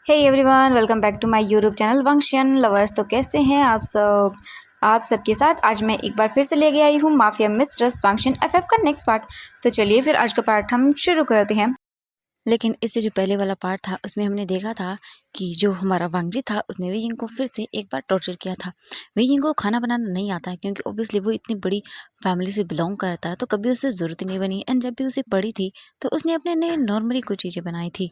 Hey everyone, welcome back to my YouTube channel Vanshian lovers. तो कैसे हैं आप सबके साथ आज मैं एक बार फिर से लेके आई हूँ माफिया मिस्ट्रेस फंक्शन एफएफ का नेक्स्ट पार्ट। तो चलिए फिर आज का पार्ट हम शुरू करते हैं। लेकिन इससे जो पहले वाला पार्ट था उसमें हमने देखा था कि जो हमारा वांगजी था उसने वेइंग को फिर से एक बार टॉर्चर किया था। वेइंग को खाना बनाना नहीं आता है क्योंकि ऑब्वियसली वो इतनी बड़ी फैमिली से बिलोंग करता है, तो कभी उसे ज़रूरत ही नहीं बनी। एंड जब भी उसे पड़ी थी तो उसने अपने लिए नॉर्मली कुछ चीज़ें बनाई थी।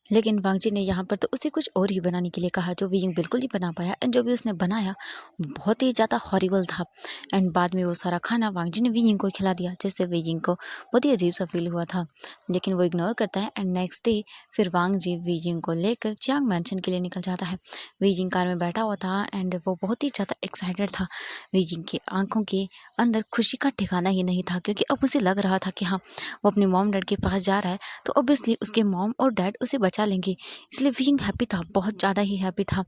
लेकिन वांगजी ने यहाँ पर तो उसे कुछ और ही बनाने के लिए कहा जो वेइंग बिल्कुल नहीं बना पाया। एंड जो भी उसने बनाया बहुत ही ज़्यादा हॉरिबल था। एंड बाद में वो सारा खाना वांगजी ने वेइंग को खिला दिया, जिससे वेइंग को बहुत ही अजीब सा फील हुआ था, लेकिन वो इग्नोर करता है। एंड नेक्स्ट डे फिर वांगजी वेइंग को लेकर चियांग मैंशन के लिए निकल जाता है। वेइंग कार में बैठा हुआ था एंड वो बहुत ही ज़्यादा एक्साइटेड था। वेइंग की आंखों के अंदर खुशी का ठिकाना ही नहीं था, क्योंकि अब उसे लग रहा था कि हाँ, वो अपने मॉम डैड के पास जा रहा है तो ऑब्वियसली उसके मॉम और डैड उसे बचा लेंगे। इसलिए वेइंग हैप्पी था, बहुत ज़्यादा ही हैप्पी था।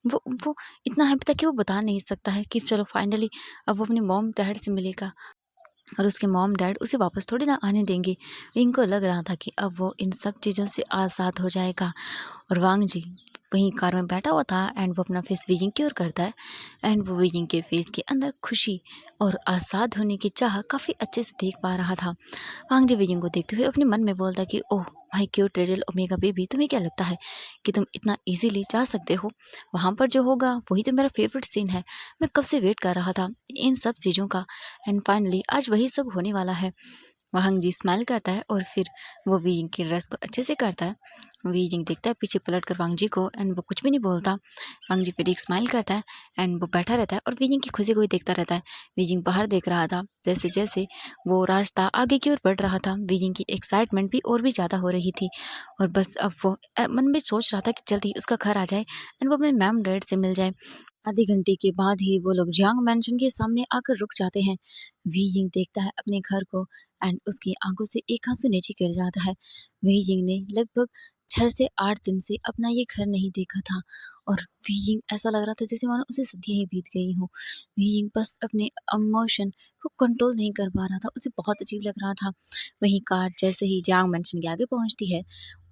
वो इतना हैप्पी था कि वो बता नहीं सकता है कि चलो फाइनली अब वो अपने मॉम डैड से मिलेगा और उसके मॉम डैड उसे वापस थोड़ी ना आने देंगे। इनको लग रहा था कि अब वो इन सब चीज़ों से आज़ाद हो जाएगा। और वांग जी वहीं कार में बैठा हुआ था एंड वो अपना फेस वीजिंग की ओर करता है। एंड वो वीजिंग के फेस के अंदर खुशी और आज़ाद होने की चाह काफ़ी अच्छे से देख पा रहा था। वांग जी वीजिंग को देखते हुए अपने मन में बोलता कि oh my cute little omega baby, तुम्हें क्या लगता है कि तुम इतना इजीली जा सकते हो? वहाँ पर जो होगा वही तो मेरा फेवरेट सीन है। मैं कब से वेट कर रहा था इन सब चीज़ों का, एंड फाइनली आज वही सब होने वाला है। वांग जी स्माइल करता है और फिर वो वीजिंग की ड्रेस को अच्छे से करता है। वीजिंग देखता है पीछे पलट कर वांग जी को एंड वो कुछ भी नहीं बोलता। वांग जी फिर एक स्माइल करता है एंड वो बैठा रहता है और वीजिंग की खुशी को ही देखता रहता है। वीजिंग बाहर देख रहा था। जैसे जैसे वो रास्ता आगे की ओर बढ़ रहा था, वीजिंग की एक्साइटमेंट भी और भी ज़्यादा हो रही थी। और बस अब वो मन में सोच रहा था कि जल्द ही उसका घर आ जाए एंड वो अपने मैम डैड से मिल जाए। आधे घंटे के बाद ही वो लोग जियांग मैंशन के सामने आकर रुक जाते हैं। वीजिंग देखता है अपने घर को एंड उसकी आंखों से एक आंसू नीचे गिर जाता है। वीजिंग ने लगभग 6 से 8 दिन से अपना ये घर नहीं देखा था और वीजिंग ऐसा लग रहा था जैसे मानो उसे सदियां ही बीत गई हो। वीजिंग बस अपने इमोशन को कंट्रोल नहीं कर पा रहा था, उसे बहुत अजीब लग रहा था। वहीं कार जैसे ही जियांग मैंशन के आगे पहुंचती है,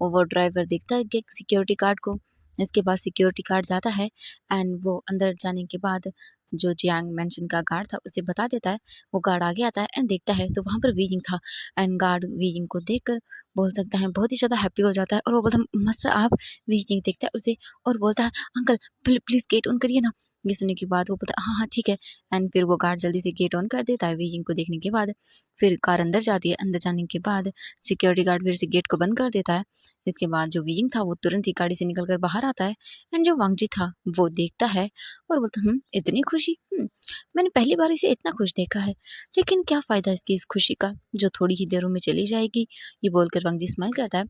ओवर ड्राइवर देखता है कि सिक्योरिटी गार्ड को। इसके बाद सिक्योरिटी गार्ड जाता है एंड वो अंदर जाने के बाद जो जियांग मेंशन का गार्ड था उसे बता देता है। वो गार्ड आगे आता है एंड देखता है तो वहाँ पर वीजिंग था। एंड गार्ड वीजिंग को देखकर बोल सकता है बहुत ही ज़्यादा हैप्पी हो जाता है और वो बोलता है मास्टर आप। वीजिंग देखता है उसे और बोलता है अंकल प्लीज़ गेट ऑन करिए ना। ये सुनने के बाद वो बोलता है हाँ हाँ ठीक है। एंड फिर वो गार्ड जल्दी से गेट ऑन कर देता है वीजिंग को देखने के बाद। फिर कार अंदर जाती है। अंदर जाने के बाद सिक्योरिटी गार्ड फिर से गेट को बंद कर देता है। इसके बाद जो वीजिंग था वो तुरंत ही गाड़ी से निकल कर बाहर आता है। एंड जो वांगजी था वो देखता है और बोलता इतनी खुशी, मैंने पहली बार इसे इतना खुश देखा है, लेकिन क्या फ़ायदा इसकी इस खुशी का जो थोड़ी ही देरों में चली जाएगी। ये बोलकर वांगजी स्माइल करता है।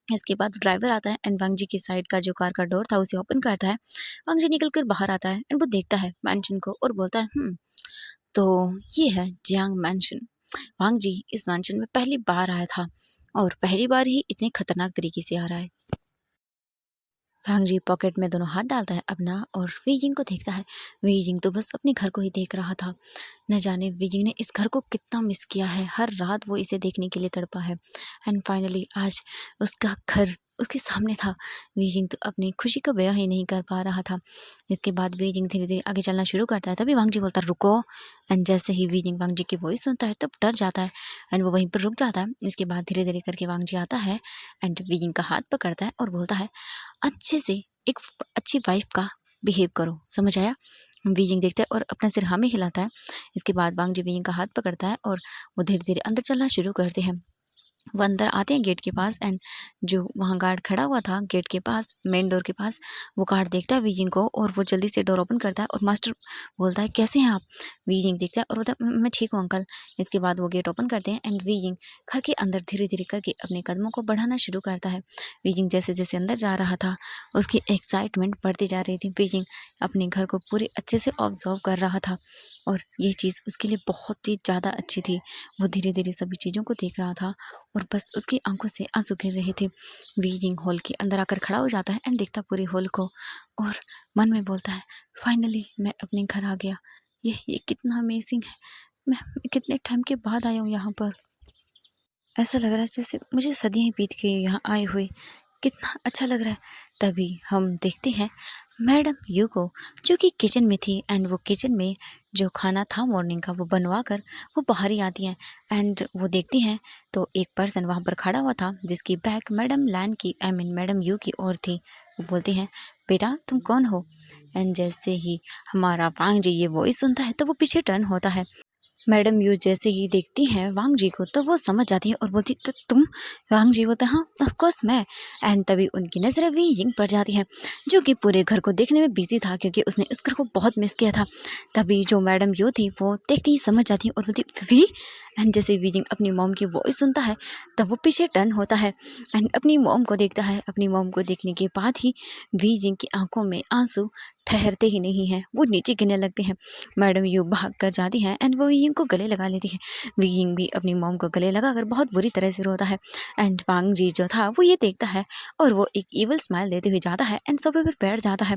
इसके बाद ड्राइवर आता है एंड वांगजी की साइड का जो कार का डोर था उसे ओपन करता है। वांगजी निकल कर बाहर आता है एंड वो देखता है मैंशन को और बोलता है तो ये है जियांग मैंशन। वांगजी इस मैंशन में पहली बार आया था और पहली बार ही इतने खतरनाक तरीके से आ रहा है। भांगजी पॉकेट में दोनों हाथ डालता है अपना और वीजिंग को देखता है। वीजिंग तो बस अपने घर को ही देख रहा था। न जाने वीजिंग ने इस घर को कितना मिस किया है, हर रात वो इसे देखने के लिए तड़पा है। एंड फाइनली आज उसका घर उसके सामने था। वीजिंग तो अपनी खुशी का बयां ही नहीं कर पा रहा था। इसके बाद वीजिंग धीरे धीरे आगे चलना शुरू करता है, तभी वांगजी बोलता है रुको। एंड जैसे ही वीजिंग वांगजी की वॉइस सुनता है तब डर जाता है एंड वो वहीं पर रुक जाता है। इसके बाद धीरे धीरे करके वांगजी आता है एंड वीजिंग का हाथ पकड़ता है और बोलता है अच्छे से एक अच्छी वाइफ का बिहेव करो, समझ आया? बीजिंग देखता है और अपना सिर हाँ में हिलाता है। इसके बाद वांग जी बीजिंग का हाथ पकड़ता है और वो धीरे धीरे अंदर चलना शुरू करते हैं। वो अंदर आते हैं गेट के पास एंड जो वहाँ गार्ड खड़ा हुआ था गेट के पास, मेन डोर के पास, वो गार्ड देखता है वीजिंग को और वो जल्दी से डोर ओपन करता है और मास्टर बोलता है कैसे हैं आप? वीजिंग देखता है और बोलता है मैं ठीक हूँ अंकल। इसके बाद वो गेट ओपन करते हैं एंड वीजिंग घर के अंदर धीरे धीरे करके अपने कदमों को बढ़ाना शुरू करता है। वीजिंग जैसे जैसे अंदर जा रहा था उसकी एक्साइटमेंट बढ़ती जा रही थी। वीजिंग अपने घर को पूरे अच्छे से ऑब्जर्व कर रहा था और ये चीज़ उसके लिए बहुत ही ज़्यादा अच्छी थी। वो धीरे धीरे सभी चीज़ों को देख रहा था और बस उसकी आंखों से आंसू गिर रहे थे। वीजिंग हॉल के अंदर आकर खड़ा हो जाता है एंड देखता पूरे हॉल को और मन में बोलता है फाइनली मैं अपने घर आ गया। ये कितना अमेजिंग है। मैं कितने टाइम के बाद आया हूँ यहाँ पर। ऐसा लग रहा है जैसे मुझे सदियाँ ही बीत गई यहाँ आए हुए। कितना अच्छा लग रहा है। तभी हम देखते हैं मैडम यू को, जो कि किचन में थी, एंड वो किचन में जो खाना था मॉर्निंग का वो बनवा कर वो बाहर ही आती हैं। एंड वो देखती हैं तो एक पर्सन वहाँ पर खड़ा हुआ था जिसकी बैक मैडम लैन की मैडम यू की ओर थी। वो बोलती हैं, बेटा तुम कौन हो? एंड जैसे ही हमारा वांग जी ये वॉइस सुनता है तो वो पीछे टर्न होता है। मैडम यू जैसे ही देखती हैं वांग जी को तो वो समझ जाती है और बोलती, तो तुम? वांग जी बोलते, हाँ ऑफ कोर्स मैं। एंड तभी उनकी नज़रें वी यिंग पर जाती है, जो कि पूरे घर को देखने में बिजी था क्योंकि उसने इस घर को बहुत मिस किया था। तभी जो मैडम यू थी वो देखती ही समझ जाती है और बोलती, वी? एंड जैसे वी यिंग अपनी मॉम की वॉइस सुनता है तब वो पीछे टर्न होता है एंड अपनी मॉम को देखता है। अपनी मॉम को देखने के बाद ही वी यिंग की आंखों में आंसू ठहरते ही नहीं हैं, वो नीचे गिरने लगते हैं। मैडम यू भाग कर जाती हैं एंड वो वी यिंग को गले लगा लेती है। वी यिंग भी अपनी मॉम को गले लगाकर बहुत बुरी तरह से रोता है। एंड वांग जी जो था वो ये देखता है और वो एक इवल स्माइल देते हुए जाता है एंड सोफे पर बैठ जाता है।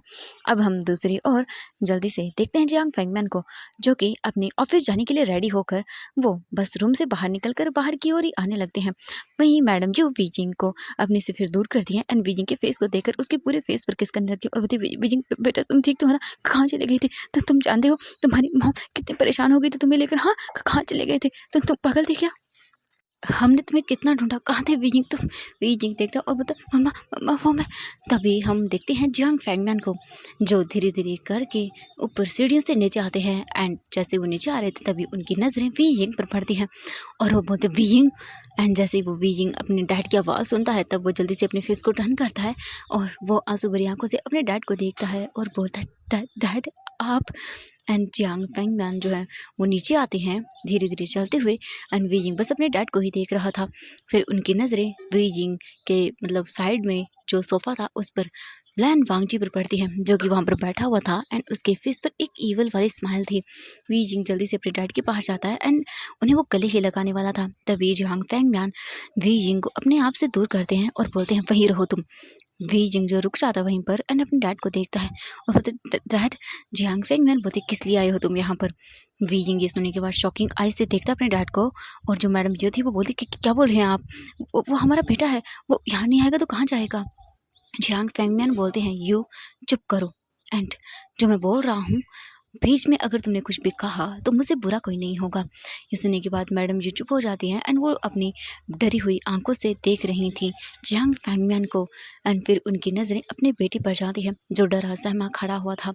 अब हम दूसरी ओर जल्दी से देखते हैं जियांग फेंगमैन को, जो कि अपने ऑफिस जाने के लिए रेडी होकर वो बस रूम से बाहर निकलकर बाहर की ओर ही आने लगते हैं। वहीं मैडम जो वी यिंग को अपने से फिर दूर करती है एंड वी यिंग के फेस को देखकर उसके पूरे फेस पर किस करने लगती है और बोलती, वी यिंग बेटा तुम ठीक तो हो ना? कहाँ चले गए थे? तो तुम जानते हो तुम्हारी मॉम कितने परेशान हो गई थी तुम्हें लेकर। हाँ, कहाँ चले गए थे? तुम पागल थे क्या? हमने तुम्हें कितना ढूंढा, कहाँ थे वी यिंग तुम? वी यिंग देखता और बोलता, मम्मा मम्मा वो मैं। तभी हम देखते हैं जियांग फेंगमैन को, जो धीरे धीरे करके ऊपर सीढ़ियों से नीचे आते हैं। एंड जैसे वो नीचे आ रहे थे तभी उनकी नज़रें वी यिंग पर पड़ती हैं और वो बोलते, वी यिंग। एंड जैसे ही वो वी यिंग अपने डैड की आवाज़ सुनता है तब वो जल्दी से अपने फेस को टर्न करता है और वो आंसू भरी आंखों से अपने डैड को देखता है और बोलता है, डैड डैड आप? एंड जियांग फेंगमैन जो है वो नीचे आते हैं धीरे धीरे चलते हुए एंड वी यिंग बस अपने डैड को ही देख रहा था। फिर उनकी नज़रें वी यिंग के साइड में जो सोफ़ा था उस पर लैन वांगजी पर पड़ती है, जो कि वहाँ पर बैठा हुआ था एंड उसके फेस पर एक ईवल वाली स्माइल थी। वी यिंग जल्दी से अपने डैड के पास जाता है एंड उन्हें वो गले ही लगाने वाला था। तभी जियांग फेंगमैन वी यिंग को अपने आप से दूर करते हैं और बोलते हैं, वहीं रहो तुम। वी यिंग जो रुक जाता है वहीं पर एंड अपने डैड को देखता है और बोलते, डैड? जियांग फेंगमैन बोलते, किस लिए आए हो तुम यहाँ पर? वी यिंग ये सुनने के बाद शॉकिंग आई से देखता अपने डैड को और जो मैडम जो थी वो बोलती, क्या बोल रहे हैं आप? वो हमारा बेटा है, वो यहाँ नहीं आएगा तो कहाँ जाएगा? जियांग फेंगमैन बोलते हैं, यू चुप करो। एंड जो मैं बोल रहा हूँ, बीच में अगर तुमने कुछ भी कहा तो मुझसे बुरा कोई नहीं होगा। ये सुनने के बाद मैडम जी चुप हो जाती हैं एंड वो अपनी डरी हुई आंखों से देख रही थी जियांग फेंगमैन को। एंड फिर उनकी नज़रें अपने बेटी पर जाती है जो डरा सहमा खड़ा हुआ था।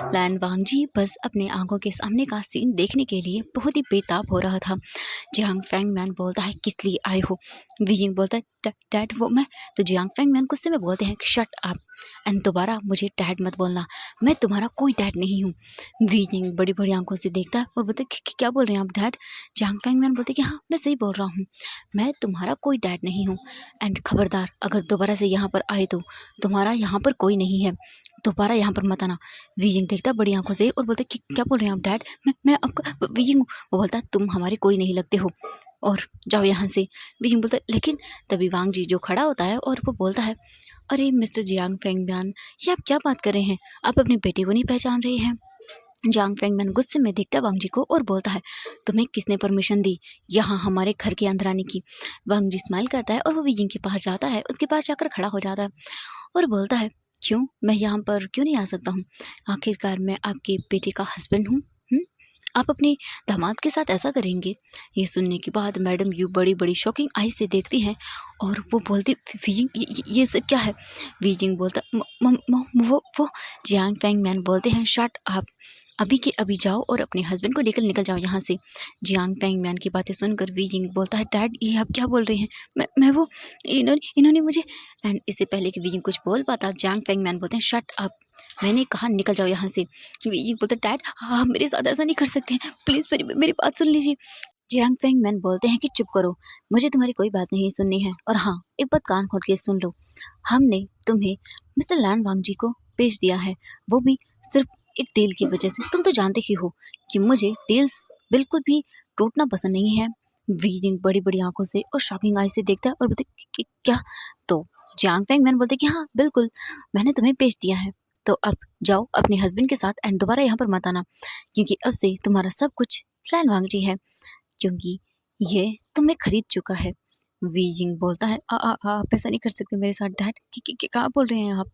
लैन वांगजी बस अपने आंखों के सामने का सीन देखने के लिए बहुत ही बेताब हो रहा था। जियांग फेंगमैन बोलता है, किस लिए आए हो? वी यिंग बोलता है, डैड वो मैं। तो जियांग फेंगमैन गुस्से में बोलते हैं, शट अप एंड दोबारा मुझे डैड मत बोलना, मैं तुम्हारा कोई डैड नहीं हूँ। वी यिंग बड़ी बड़ी आंखों से देखता है और बोलते, क्या बोल रहे हैं आप डैड? जियांग फेंगमैन बोलते कि हाँ मैं सही बोल रहा हूँ, मैं तुम्हारा कोई डैड नहीं हूँ। एंड खबरदार अगर दोबारा से यहाँ पर आए तो तुम्हारा यहाँ पर कोई नहीं है, दोबारा यहाँ पर मत आना। वी यिंग देखता बड़ी आंखों से और बोलते, क्या बोल रहे हैं आप डैड? मैं आपका वी यिंग। वो बोलता, तुम हमारे कोई नहीं लगते हो और जाओ यहाँ से। वी यिंग बोलता, लेकिन तभी वांग जी जो खड़ा होता है और वो बोलता है, अरे मिस्टर जियांग फेंगमैन, ये आप क्या बात कर रहे हैं? आप अपने बेटे को नहीं पहचान रहे हैं? जियांग फेंगमैन गुस्से में देखता है वांग जी को और बोलता है, तुम्हें किसने परमिशन दी यहाँ हमारे घर के अंदर आने की? वांग जी स्माइल करता है और वो वी यिंग के पास जाता है, उसके पास जाकर खड़ा हो जाता है और बोलता है, क्यों, मैं यहाँ पर क्यों नहीं आ सकता हूँ? आखिरकार मैं आपके बेटे का हस्बैंड हूँ। आप अपने दामाद के साथ ऐसा करेंगे? ये सुनने के बाद मैडम यू बड़ी बड़ी शॉकिंग आई से देखती हैं और वो बोलती, वी यिंग ये सब क्या है? वी यिंग बोलता, वो जियांग फेंगमैन बोलते हैं, शट अप, अभी के अभी जाओ और अपने हस्बैंड को लेकर निकल जाओ यहाँ से। जियांग फेंगमैन की बातें सुनकर वी यिंग बोलता है, डैड ये आप क्या बोल रहे हैं? मैं वो इन्होंने मुझे। एंड इससे पहले कि वी यिंग कुछ बोल पाता जियांग फेंगमैन बोलते हैं, शट अप, मैंने कहा निकल जाओ यहाँ से। वी यिंग बोलते, डैड आप मेरे साथ ऐसा नहीं कर सकते, प्लीज़ मेरी बात सुन लीजिए। जियांग फेंगमैन बोलते हैं कि चुप करो, मुझे तुम्हारी कोई बात नहीं सुननी है। और हाँ, एक बात कान खोल के सुन लो, हमने तुम्हें मिस्टर लैन वांगजी को भेज दिया है, वो भी सिर्फ एक डील की वजह से। तुम तो जानते ही हो कि मुझे डील्स बिल्कुल भी टूटना पसंद नहीं है। वी यिंग बड़ी बड़ी आंखों से और शॉकिंग आई से देखता है और बोलते, क्या? तो जियांग फेंगमैन बोलते कि हाँ बिल्कुल, मैंने तुम्हें भेज दिया है, तो अब जाओ अपने हस्बैंड के साथ एंड दोबारा यहाँ पर मत आना, क्योंकि अब से तुम्हारा सब कुछ लैन वांगजी है, क्योंकि ये तुम्हें खरीद चुका है। वीजिंग बोलता है आप ऐसा नहीं कर सकते मेरे साथ डैड। क्या बोल रहे हैं आप?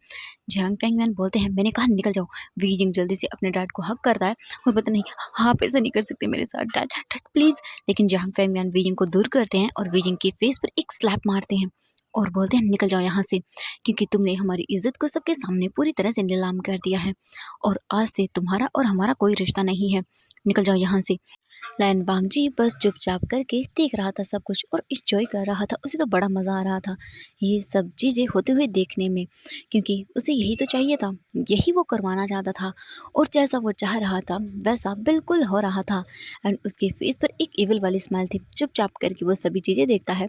जियांग फैंगमैन बोलते हैं मैंने कहा निकल जाओ। वीजिंग जल्दी से अपने डैड को हक करता है और बोलता नहीं, आप ऐसा नहीं कर सकते मेरे साथ डैड, डैड प्लीज। लेकिन जियांग फैंगमैन वीजिंग को दूर करते हैं और वीजिंग के फेस पर एक स्लैप मारते हैं और बोलते हैं निकल जाओ यहाँ से, क्योंकि तुमने हमारी इज्जत को सबके सामने पूरी तरह से नीलाम कर दिया है और आज से तुम्हारा और हमारा कोई रिश्ता नहीं है, निकल जाओ यहाँ से। लायन बांगजी बस चुपचाप करके देख रहा था सब कुछ और इंजॉय कर रहा था। उसे तो बड़ा मज़ा आ रहा था ये सब चीज़ें होते हुए देखने में, क्योंकि उसे यही तो चाहिए था, यही वो करवाना चाहता था और जैसा वो चाह रहा था वैसा बिल्कुल हो रहा था। एंड उसके फेस पर एक इविल वाली स्माइल थी। चुपचाप करके वो सभी चीज़ें देखता है।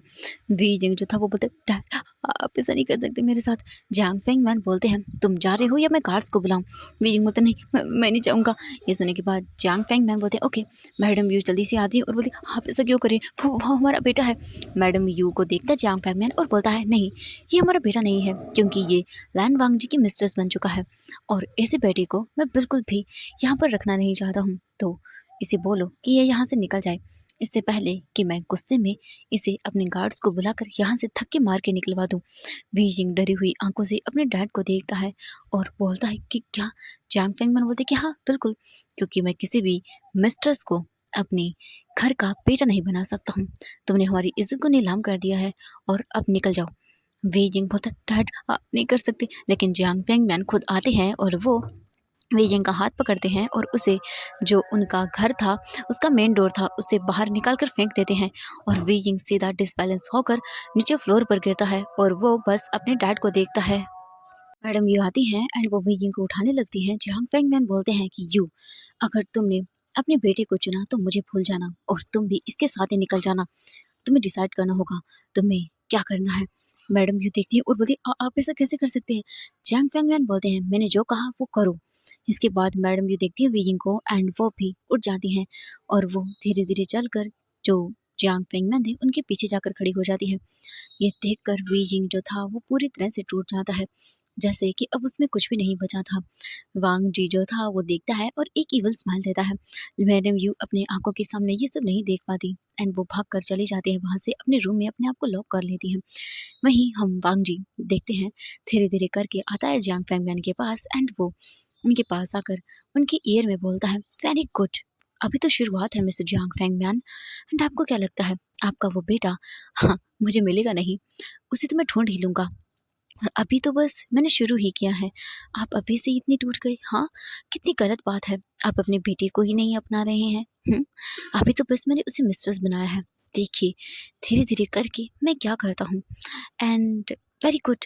वीजिंग जो था वो बोलते "डैड, आप ऐसा नहीं कर सकते मेरे साथ। जियांग फेंगमैन बोलते हैं तुम जा रहे हो या मैं गार्ड्स को बुलाऊं? वीजिंग बोलते नहीं, मैं नहीं चाहूँगा। ये सुनने के बाद जियांग फेंगमैन बोलते ओके। मैडम यू जल्दी से आती है और बोलती आप ऐसा क्यों करें, वो हमारा बेटा है। मैडम यू को देखता है जियांग फैंगमैन और बोलता है नहीं, ये हमारा बेटा नहीं है, क्योंकि ये लैन वांगजी की मिस्ट्रेस बन चुका है और ऐसे बेटे को मैं बिल्कुल भी यहाँ पर रखना नहीं चाहता हूँ। तो इसे बोलो कि ये यहाँ से निकल जाए, इससे पहले कि मैं गुस्से में इसे अपने गार्ड्स को बुलाकर यहाँ से धक्के मार के निकलवा दूँ। वीजिंग डरी हुई आंखों से अपने डैड को देखता है और बोलता है कि क्या? जियांग फैंगमैन बोलते कि हाँ बिल्कुल, क्योंकि मैं किसी भी मिस्ट्रेस को अपने घर का बेटा नहीं बना सकता हूँ। तुमने हमारी इज्जत को नीलाम कर दिया है और अब निकल जाओ। वीजिंग बोलता डैड आप नहीं कर सकते, लेकिन जियांग फैंगमैन खुद आते हैं और वो वीजिंग का हाथ पकड़ते हैं और उसे जो उनका घर था उसका मेन डोर था उससे बाहर निकाल कर फेंक देते हैं और वीजिंग सीधा डिसबैलेंस होकर नीचे फ्लोर पर गिरता है और वो बस अपने डैड को देखता है। मैडम यू आती हैं एंड वो वीजिंग को उठाने लगती हैं। जियांग फैंगमैन बोलते हैं कि यू, अगर तुमने अपने बेटे को चुना तो मुझे भूल जाना और तुम भी इसके साथ ही निकल जाना। तुम्हें डिसाइड करना होगा तुम्हें क्या करना है। मैडम यू देखती है और बोलती आप ऐसा कैसे कर सकते हैं? जियांग फैंगमैन बोलते हैं मैंने जो कहा वो करो। इसके बाद मैडम यू देखती है वीजिंग को एंड वो भी उठ जाती हैं और वो धीरे धीरे चलकर जो जियांग फैंगमैन थे उनके पीछे जाकर खड़ी हो जाती है। ये देखकर वीजिंग जो था वो पूरी तरह से टूट जाता है, जैसे कि अब उसमें कुछ भी नहीं बचा था। वांग जी जो था वो देखता है और एक इवल स्माइल देता है। मैडम यू अपनी आंखों के सामने ये सब नहीं देख पाती एंड वो भाग कर चली जाती है वहां से, अपने रूम में अपने आप को लॉक कर लेती है। वहीं हम वांग जी देखते हैं धीरे धीरे करके आता है जियांग फैंगमैन के पास एंड वो उनके पास आकर उनके ईयर में बोलता है वेरी गुड, अभी तो शुरुआत है मिस्टर जियांग फैंगमैन। एंड आपको क्या लगता है आपका वो बेटा, हाँ मुझे मिलेगा नहीं, उसे तो मैं ढूंढ ही लूंगा और अभी तो बस मैंने शुरू ही किया है। आप अभी से इतनी टूट गए, हाँ कितनी गलत बात है। आप अपने बेटे को ही नहीं अपना रहे हैं। अभी तो बस मैंने उसे मिस्ट्रेस बनाया है, देखिए धीरे धीरे करके मैं क्या करता हूँ। And very good.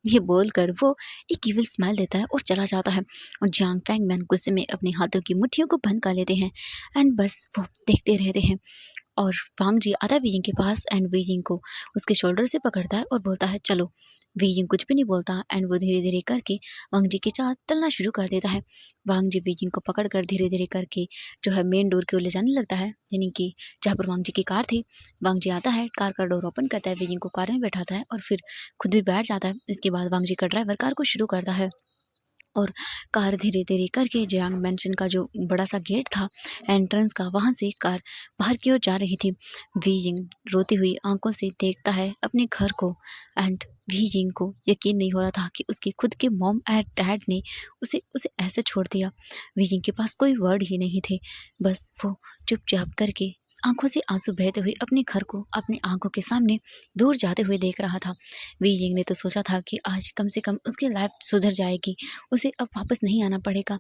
ये बोलकर वो एक इविल स्माइल देता है और चला जाता है और जियांग फैंगमैन गुस्से में अपने हाथों की मुट्ठियों को बंद कर लेते हैं एंड बस वो देखते रहते हैं। और वांग जी आता है वीजिंग के पास एंड वीजिंग को उसके शोल्डर से पकड़ता है और बोलता है चलो। वीजिंग कुछ भी नहीं बोलता एंड वो धीरे धीरे करके वांग जी के साथ चलना शुरू कर देता है। वांग जी वीजिंग को पकड़कर धीरे धीरे करके जो है मेन डोर की ओर ले जाने लगता है, यानी कि जहाँ पर वांग जी की कार थी। वांग जी आता है, कार का डोर ओपन करता है, वीजिंग को कार में बैठाता है और फिर खुद भी बैठ जाता है। इसके बाद वांग जी का ड्राइवर कार को शुरू करता है और कार धीरे धीरे करके जियांग मैंशन का जो बड़ा सा गेट था एंट्रेंस का, वहाँ से कार बाहर की ओर जा रही थी। वीजिंग रोती हुई आंखों से देखता है अपने घर को एंड वीजिंग को यकीन नहीं हो रहा था कि उसके खुद के मॉम एंड डैड ने उसे उसे ऐसे छोड़ दिया। वीजिंग के पास कोई वर्ड ही नहीं थे, बस वो चुपचाप करके आंखों से आंसू बहते हुए अपने घर को अपनी आंखों के सामने दूर जाते हुए देख रहा था। वीजिंग ने तो सोचा था कि आज कम से कम उसकी लाइफ सुधर जाएगी, उसे अब वापस नहीं आना पड़ेगा,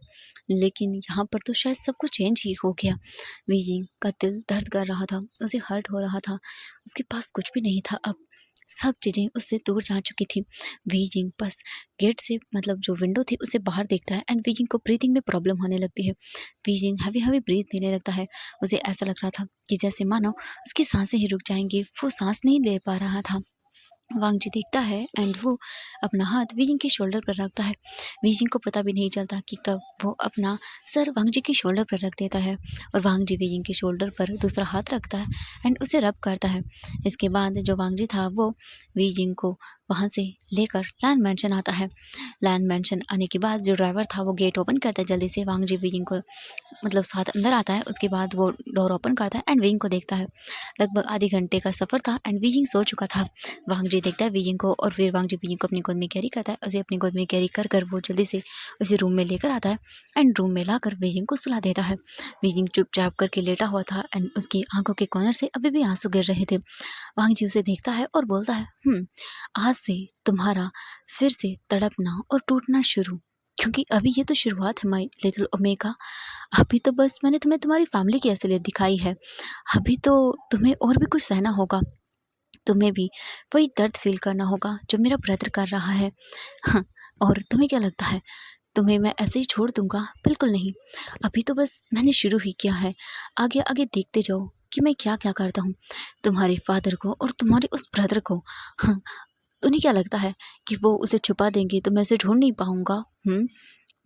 लेकिन यहाँ पर तो शायद सब कुछ चेंज ही हो गया। वीजिंग का दिल दर्द कर रहा था, उसे हर्ट हो रहा था, उसके पास कुछ भी नहीं था। अब सब चीज़ें उससे दूर जा चुकी थी। वीजिंग बस गेट से मतलब जो विंडो थी उससे बाहर देखता है एंड वीजिंग को ब्रीथिंग में प्रॉब्लम होने लगती है। वीजिंग हैवी हैवी ब्रीथ लेने लगता है। उसे ऐसा लग रहा था कि जैसे मानो उसकी सांसें ही रुक जाएंगी, वो सांस नहीं ले पा रहा था। वांग जी देखता है एंड वो अपना हाथ वीजिंग के शोल्डर पर रखता है। वीजिंग को पता भी नहीं चलता कि कब वो अपना सर वांग जी के शोल्डर पर रख देता है और वांग जी वीजिंग के शोल्डर पर दूसरा हाथ रखता है एंड उसे रब करता है। इसके बाद जो वांग जी था वो वीजिंग को वहाँ से लेकर लैंड मैंशन आता है। लैंड मैंशन आने के बाद जो ड्राइवर था वो गेट ओपन करता है जल्दी से, वांग जी वीजिंग को मतलब साथ अंदर आता है। उसके बाद वो डोर ओपन करता है एंड वीजिंग को देखता है। लगभग आधे घंटे का सफ़र था एंड वीजिंग सो चुका था। वांग जी देखता है वीजिंग को और फिर वांग जी वीजिंग को अपनी गोद में कैरी करता है। उसे अपनी गोद में कैरी कर कर वो जल्दी से उसे रूम में लेकर आता है एंड रूम में लाकर वीजिंग को सुला देता है। वीजिंग चुपचाप करके लेटा हुआ था एंड उसकी आंखों के कॉर्नर से अभी भी आंसू गिर रहे थे। वांग जी उसे देखता है और बोलता है, आज से तुम्हारा फिर से तड़पना और टूटना शुरू, क्योंकि अभी ये तो शुरुआत है माय लिटिल ओमेगा। अभी तो बस मैंने तुम्हें तुम्हारी फैमिली की असलियत दिखाई है। अभी तो तुम्हें और भी कुछ सहना होगा। तुम्हें भी वही दर्द फील करना होगा जो मेरा ब्रदर कर रहा है। हाँ, और तुम्हें क्या लगता है तुम्हें मैं ऐसे ही छोड़ दूंगा? बिल्कुल नहीं। अभी तो बस मैंने शुरू ही किया है। आगे आगे देखते जाओ कि मैं क्या क्या करता हूँ तुम्हारे फादर को और तुम्हारे उस ब्रदर को। हाँ, उन्हें क्या लगता है कि वो उसे छुपा देंगे तो मैं उसे ढूंढ नहीं पाऊंगा?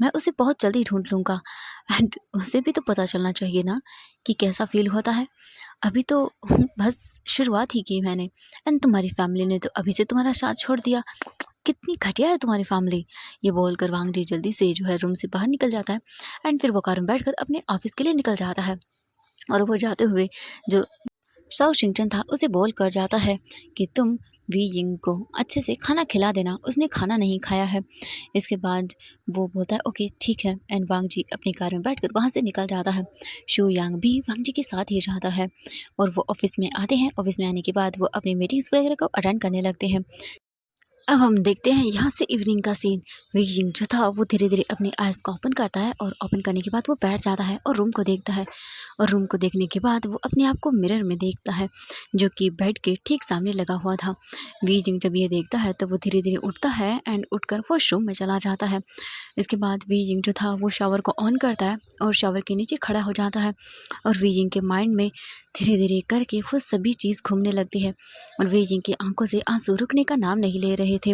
मैं उसे बहुत जल्दी ढूंढ लूँगा एंड उसे भी तो पता चलना चाहिए ना कि कैसा फील होता है। अभी तो बस शुरुआत ही की मैंने एंड तुम्हारी फैमिली ने तो अभी से तुम्हारा साथ छोड़ दिया। कितनी घटिया है तुम्हारी फैमिली। ये बोलकर वांग डी जल्दी से जो है रूम से बाहर निकल जाता है एंड फिर वो कार में बैठकर अपने ऑफिस के लिए निकल जाता है। और वो जाते हुए जो साउ शिंगटन था उसे बोल कर जाता है कि तुम वी जिंग को अच्छे से खाना खिला देना, उसने खाना नहीं खाया है। इसके बाद वो बोलता है ओके ठीक है एंड वांग जी अपनी कार में बैठकर वहाँ से निकल जाता है। शू यांग भी वांग जी के साथ ही जाता है और वो ऑफिस में आते हैं। ऑफिस में आने के बाद वो अपनी मीटिंग्स वगैरह को अटेंड करने लगते हैं। अब हम देखते हैं यहाँ से इवनिंग का सीन। वीजिंग जो था वो धीरे धीरे अपनी आइज़ को ओपन करता है और ओपन करने के बाद वो बैठ जाता है और रूम को देखता है। और रूम को देखने के बाद वो अपने आप को मिरर में देखता है जो कि बेड के ठीक सामने लगा हुआ था। वीजिंग जब ये देखता है तो वो धीरे धीरे उठता है एंड उठकर वॉशरूम में चला जाता है। इसके बाद वीजिंग जो था वो शावर को ऑन करता है और शावर के नीचे खड़ा हो जाता है और वीजिंग के माइंड में धीरे धीरे करके वो सभी चीज़ घूमने लगती है और वीजिंग की आंखों से आंसू रुकने का नाम नहीं ले रहे थे।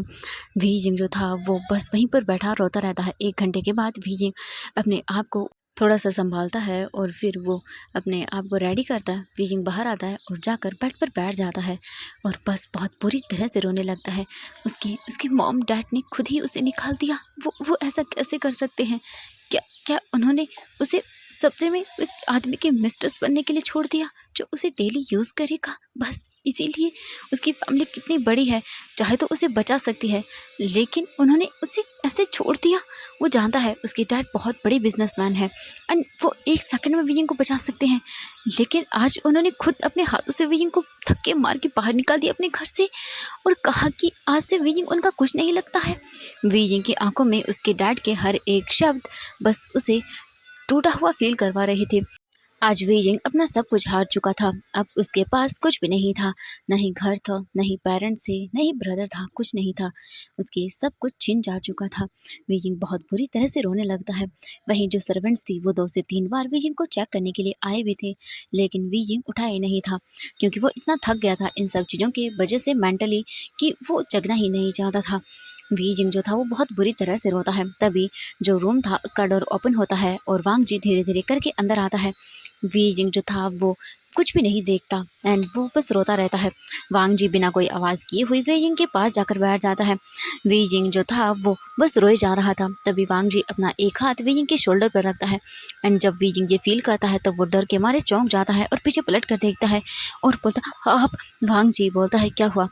वीजिंग जो था वो बस वहीं पर बैठा रोता रहता है। 1 घंटे के बाद वीजिंग अपने आप को थोड़ा सा संभालता है और फिर वो अपने आप को रेडी करता है। वीजिंग बाहर आता है और जाकर बेड पर बैठ जाता है और बस बहुत बुरी तरह से रोने लगता है। उसके उसके मॉम डैड ने खुद ही उसे निकाल दिया। वो ऐसा कैसे कर सकते हैं? क्या क्या उन्होंने उसे सब्जे में एक आदमी के मिस्ट्रेस बनने के लिए छोड़ दिया जो उसे डेली यूज़ करेगा? बस इसीलिए उसकी फैमिली कितनी बड़ी है, चाहे तो उसे बचा सकती है, लेकिन उन्होंने उसे ऐसे छोड़ दिया। वो जानता है उसके डैड बहुत बड़े बिजनेसमैन है एंड वो 1 सेकंड में वियिंग को बचा सकते हैं, लेकिन आज उन्होंने खुद अपने हाथों से वियिंग को धक्के मार के बाहर निकाल दिया अपने घर से और कहा कि आज से वियिंग उनका कुछ नहीं लगता है। वियिंग की आंखों में उसके डैड के हर एक शब्द बस उसे टूटा हुआ फील करवा रहे थे। आज वीजिंग अपना सब कुछ हार चुका था। अब उसके पास कुछ भी नहीं था, न ही घर था, न ही पेरेंट्स थे, न ही ब्रदर था, कुछ नहीं था। उसके सब कुछ छिन जा चुका था। वीजिंग बहुत बुरी तरह से रोने लगता है। वहीं जो सर्वेंट्स थी वो 2 से 3 बार वीजिंग को चेक करने के लिए आए भी थे, लेकिन वीजिंग उठा ही नहीं था क्योंकि वो इतना थक गया था इन सब चीज़ों की वजह से मेंटली कि वो जगना ही नहीं चाहता था। वीजिंग जो था वो बहुत बुरी तरह से रोता है। तभी जो रूम था उसका डोर ओपन होता है और वांग जी धीरे धीरे करके अंदर आता है। वीजिंग जो था वो कुछ भी नहीं देखता एंड वो बस रोता रहता है। वांग जी बिना कोई आवाज़ किए हुए वीजिंग के पास जाकर बैठ जाता है। वीजिंग जो था वो बस रोए जा रहा था। तभी वांग जी अपना एक हाथ वीजिंग के शोल्डर पर रखता है एंड जब वीजिंग ये फील करता है तो वो डर के मारे चौंक जाता है और पीछे पलट कर देखता है और बोलता आप। वांग जी बोलता है क्या हुआ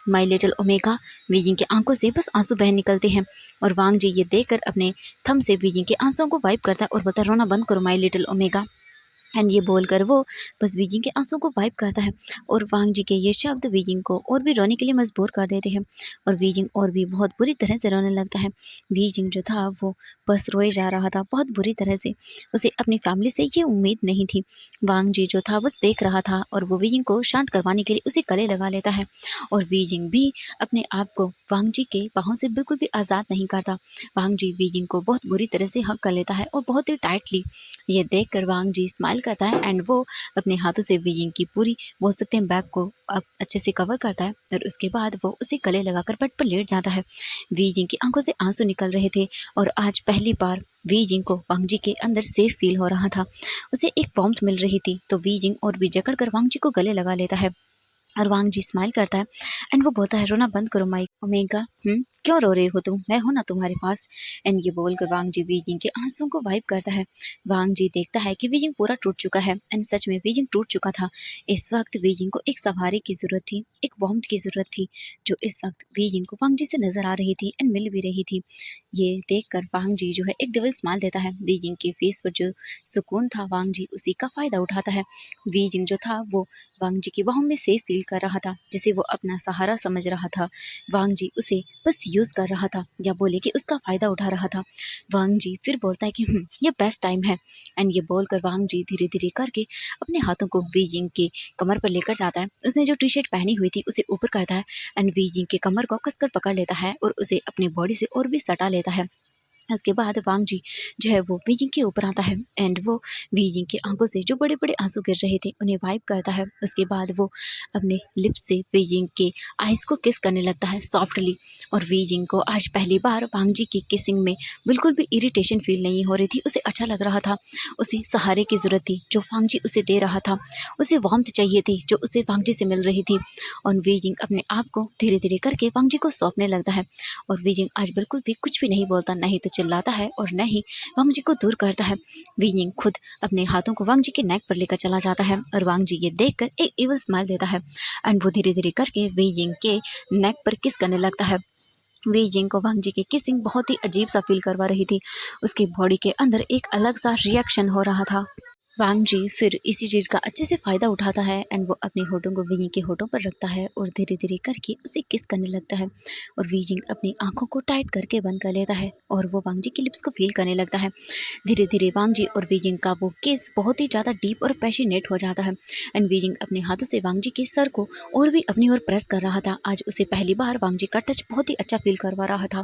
माय लिटिल ओमेगा। वीजिंग की आंखों से बस आंसू बह निकलते हैं और वांग जी ये देखकर अपने थंब से वीजिंग के आंसुओं को वाइप करता है और बोलता रोना बंद करो माय लिटिल ओमेगा। एंड ये बोलकर वो बस वीजिंग के आंसुओं को वाइप करता है और वांग जी के ये शब्द वीजिंग को और भी रोने के लिए मजबूर कर देते हैं और वीजिंग और भी बहुत बुरी तरह से रोने लगता है। वीजिंग जो था वो बस रोए जा रहा था बहुत बुरी तरह से। उसे अपनी फैमिली से ये उम्मीद नहीं थी। वांग जी जो था बस देख रहा था और वो वीजिंग को शांत करवाने के लिए उसे गले लगा लेता है और वीजिंग भी अपने आप को वांग जी के बाहों से बिल्कुल भी आज़ाद नहीं करता। वांग जी वीजिंग को बहुत बुरी तरह से हक कर लेता है और बहुत ही टाइटली। ये देखकर वांग जी स्माइल करता है एंड वो अपने हाथों से वीजिंग की पूरी बोल सकते हैं बैक को अब अच्छे से कवर करता है और उसके बाद वो उसे गले लगाकर बेड पर लेट जाता है। वीजिंग की आंखों से आंसू निकल रहे थे और आज पहली बार वीजिंग को वांग जी के अंदर सेफ फील हो रहा था। उसे एक वार्मथ मिल रही थी तो वीजिंग और भी जकड़ कर वांग जी को गले लगा लेता है और वांग जी स्माइल करता है एंड वो बोलता है रोना बंद करो माइक ओमेगा। क्यों रो रहे हो तुम, मैं हूं ना तुम्हारे पास। एंड ये बोलकर वांग जी वीजिंग के आंसुओं को वाइप करता है। वांग जी देखता है कि वीजिंग पूरा टूट चुका है एंड सच में वीजिंग टूट चुका था। इस वक्त वीजिंग को एक सहारे की जरूरत थी, एक वार्मथ की जरूरत थी, जो इस वक्त वीजिंग को वांग जी से नजर आ रही थी एंड मिल भी रही थी। ये देखकर वांग जी जो है एक डबल स्माइल देता है। वीजिंग के फेस पर जो सुकून था वांग जी उसी का फायदा उठाता है। वीजिंग जो था वो वांग जी की बाहों में सेफ फील कर रहा था, जिसे वो अपना सहारा समझ रहा था। वांग जी उसे बस यूज कर रहा था, या बोले कि उसका फायदा उठा रहा था। वांग जी फिर बोलता है कि ये बेस्ट टाइम है। एंड ये बोलकर वांग जी धीरे धीरे करके अपने हाथों को वीजिंग के कमर पर लेकर जाता है। उसने जो टी शर्ट पहनी हुई थी उसे ऊपर करता है एंड वीजिंग के कमर को कसकर पकड़ लेता है और उसे अपनी बॉडी से और भी सटा लेता है। उसके बाद वांग जी जो है वो वीजिंग के ऊपर आता है एंड वो वीजिंग की आंखों से जो बड़े बड़े आंसू गिर रहे थे उन्हें वाइप करता है। उसके बाद वो अपने लिप्स से वीजिंग के आइज को किस करने लगता है सॉफ्टली। और वीजिंग को आज पहली बार वांग जी की किसिंग में बिल्कुल भी इरिटेशन फील नहीं हो रही थी। उसे अच्छा लग रहा था। उसे सहारे की ज़रूरत थी जो वांग जी उसे दे रहा था। उसे वार्मथ चाहिए थी जो उसे वांग जी से मिल रही थी। और वीजिंग अपने आप को धीरे धीरे करके वांग जी को सौंपने लगता है। और वीजिंग आज बिल्कुल भी कुछ भी नहीं बोलता, न ही तो चिल्लाता है और न ही वांग जी को दूर करता है। वीजिंग खुद अपने हाथों को वांग जी के नेक पर लेकर चला जाता है और वांग जी ये देखकर एक इविल स्माइल देता है एंड वो धीरे धीरे करके वीजिंग के नेक पर किस करने लगता है। वीजिंग को वांग जी की किसिंग बहुत ही अजीब सा फील करवा रही थी। उसकी बॉडी के अंदर एक अलग सा रिएक्शन हो रहा था। वांग जी फिर इसी चीज़ का अच्छे से फ़ायदा उठाता है एंड वो अपने होठों को वीजिंग के होठों पर रखता है और धीरे धीरे करके उसे किस करने लगता है। और वीजिंग अपनी आंखों को टाइट करके बंद कर लेता है और वो वांग जी की लिप्स को फील करने लगता है। धीरे धीरे वांग जी और वीजिंग का वो किस बहुत ही ज़्यादा डीप और पैशनेट हो जाता है एंड वीजिंग अपने हाथों से वांग जी के सर को और भी अपनी ओर प्रेस कर रहा था। आज उसे पहली बार वांग जी का टच बहुत ही अच्छा फील करवा रहा था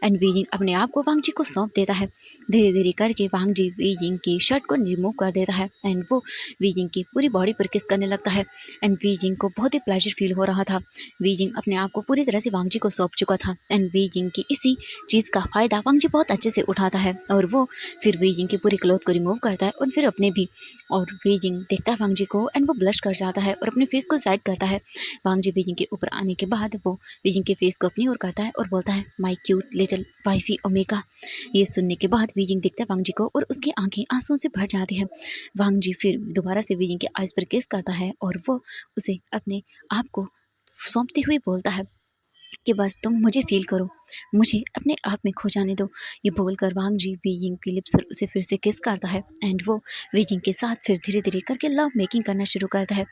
एंड वीजिंग अपने आप को वांग जी को सौंप देता है। धीरे धीरे करके वांग जी वीजिंग की शर्ट को रिमूव कर देता है एंड वो वीजिंग की पूरी बॉडी पर किस करने लगता है एंड वीजिंग को बहुत ही प्लेजर फील हो रहा था। वीजिंग अपने आप को पूरी तरह से वांग जी को सौंप चुका था एंड वीजिंग की इसी चीज़ का फ़ायदा वांग जी बहुत अच्छे से उठाता है और वो फिर वीजिंग की पूरी क्लोथ को रिमूव करता है और फिर अपने भी। और वीजिंग देखता है वांग जी को एंड वो ब्लश कर जाता है और अपने फेस को साइड करता है। वांग जी वीजिंग के ऊपर आने के बाद वो वीजिंग के फेस को अपनी ओर करता है और बोलता है माई क्यूट लिटिल वाइफी ओमेगा। ये सुनने के बाद वीजिंग देखता है वांग जी को और उसकी आंखें आंसुओं से भर जाती हैं। वांग जी फिर दोबारा से वीजिंग के आइज़ पर किस करता है और वो उसे अपने आप को सौंपते हुए बोलता है कि बस तुम मुझे फील करो, मुझे अपने आप में खो जाने दो। ये बोलकर वांग जी वीजिंग की लिप्स पर उसे फिर से किस करता है एंड वो वीजिंग के साथ फिर धीरे धीरे करके लव मेकिंग करना शुरू करता है।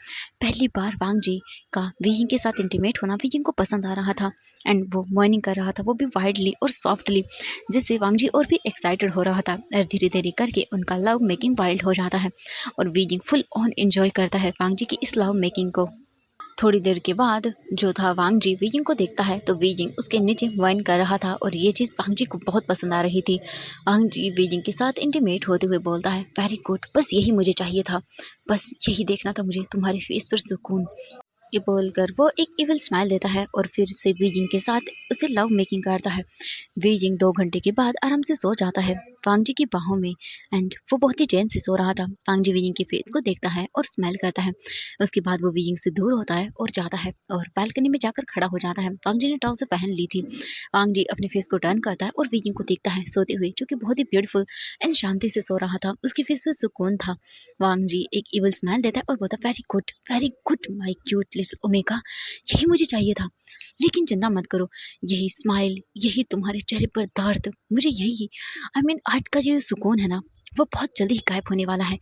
पहली बार वांग जी का वीजिंग के साथ इंटीमेट होना वीजिंग को पसंद आ रहा था एंड वो मॉर्निंग कर रहा था, वो भी वाइडली और सॉफ्टली, जिससे वांग जी और भी एक्साइटेड हो रहा था। और धीरे धीरे करके उनका लव मेकिंग वाइल्ड हो जाता है और वीजिंग फुल ऑन एंजॉय करता है वांग जी की इस लव मेकिंग को। थोड़ी देर के बाद जो था वांग जी वीजिंग को देखता है तो वीजिंग उसके नीचे वाइन कर रहा था और ये चीज़ वांग जी को बहुत पसंद आ रही थी। वांग जी वीजिंग के साथ इंटीमेट होते हुए बोलता है वेरी गुड, बस यही मुझे चाहिए था, बस यही देखना था मुझे, तुम्हारे फेस पर सुकून। ये बोलकर वो एक इविल स्माइल देता है और फिर से वीजिंग के साथ उसे लव मेकिंग करता है। वीजिंग 2 घंटे के बाद आराम से सो जाता है वांग जी की बाहों में एंड वो बहुत ही चैन से सो रहा था। वांग जी वीजिंग के फेस को देखता है और स्मेल करता है। उसके बाद वो वीजिंग से दूर होता है और जाता है और बालकनी में जाकर खड़ा हो जाता है। वांग जी ने ट्राउजर पहन ली थी। वांग जी अपने फेस को टर्न करता है और वीजिंग को देखता है सोते हुए, जो कि बहुत ही ब्यूटीफुल एंड शांति से सो रहा था। उसके फेस पे सुकून था। वांग जी एक इविल स्माइल देता है और बोलता very good my cute little omega, यही मुझे चाहिए था। लेकिन चिंता मत करो, यही स्माइल, यही तुम्हारे चेहरे पर दर्द, मुझे यही आज का जो सुकून है ना, वो बहुत जल्दी ही गायब होने वाला है,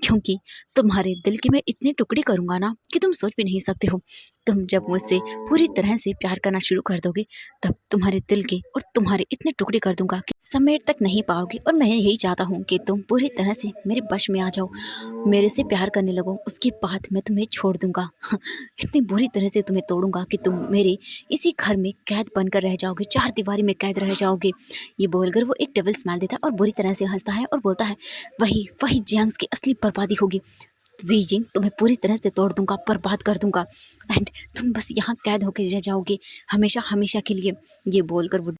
क्योंकि तुम्हारे दिल के मैं इतने टुकड़े करूँगा ना कि तुम सोच भी नहीं सकते हो। तुम जब मुझसे पूरी तरह से प्यार करना शुरू कर दोगे, तब तुम्हारे दिल के और तुम्हारे इतने टुकड़े कर दूंगा कि समेट तक नहीं पाओगे। और मैं यही चाहता हूँ कि तुम पूरी तरह से मेरे वश में आ जाओ, मेरे से प्यार करने लगो। उसके बाद मैं तुम्हें छोड़ दूंगा, इतनी बुरी तरह से तुम्हें तोड़ूंगा कि तुम मेरे इसी घर में कैद बनकर रह जाओगे, 4 दीवारी में कैद रह जाओगे। ये बोलकर वो एक डबल स्माइल देता है और बुरी तरह से हंसता है और बोलता है वही वही जियांग्स की असली बर्बादी होगी। वीजिंग तुम्हें पूरी तरह से तोड़ दूंगा, बर्बाद कर दूंगा एंड तुम बस यहाँ कैद होकर रह जाओगे हमेशा हमेशा के लिए। ये बोलकर वो